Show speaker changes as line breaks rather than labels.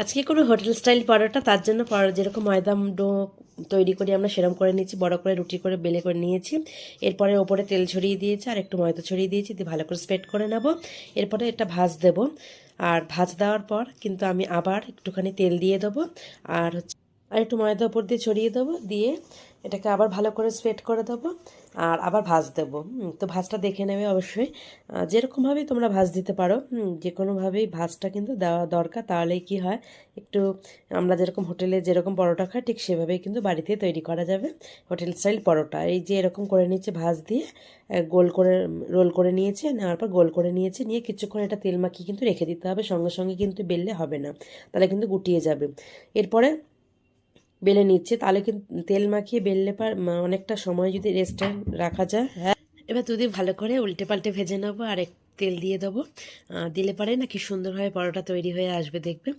আজকে কোনো hotel style পরোটা, তার জন্য যেরকম ময়দা ডো তৈরি করি আমরা সেরকম করে নিচ্ছি, বড় করে রুটি করে বেলে করে নিয়েছি। এরপরে ওপরে তেল ছড়িয়ে দিয়েছি আর একটু ময়দা ছড়িয়ে দিয়েছি, দিয়ে ভালো করে স্প্রেড করে নেব। এরপরে এটা ভাজ দেব, আর ভাজ দেওয়ার পর কিন্তু আমি আবার একটুখানি তেল দিয়ে দেবো, আর আর একটু ময়দা উপর দিয়ে ছড়িয়ে দেবো, দিয়ে এটাকে আবার ভালো করে স্প্রেড করে দেবো আর আবার ভাজ দেবো। তো ভাজটা দেখে নেবে অবশ্যই, যেরকমভাবেই তোমরা ভাজ দিতে পারো, যে কোনোভাবেই ভাজটা কিন্তু দেওয়া দরকার, তাহলেই কি হয় একটু আমরা যেরকম হোটেলে যেরকম পরোটা খাই ঠিক সেভাবেই কিন্তু বাড়িতে তৈরি করা যাবে হোটেল স্টাইল পরোটা। এই যে এরকম করে নিচ্ছে ভাজ দিয়ে গোল করে রোল করে নিয়েছে, নেওয়ার পর গোল করে নিয়েছে, নিয়ে কিছুক্ষণ এটা তেল মাখিয়ে কিন্তু রেখে দিতে হবে, সঙ্গে সঙ্গে কিন্তু বেললে হবে না, তাহলে কিন্তু গুটিয়ে যাবে। এরপরে বেলে নিচ্ছে, তাহলে কিন্তু তেল মাখিয়ে বেললে অনেকটা সময় যদি রেস্টে রাখা যায়। হ্যাঁ, এবার দুদিন ভালো করে উল্টে পাল্টে ভেজে নেবো আর তেল দিয়ে দেবো, দিলে পরে না কি সুন্দরভাবে পরোটা তৈরি হয়ে আসবে দেখবে।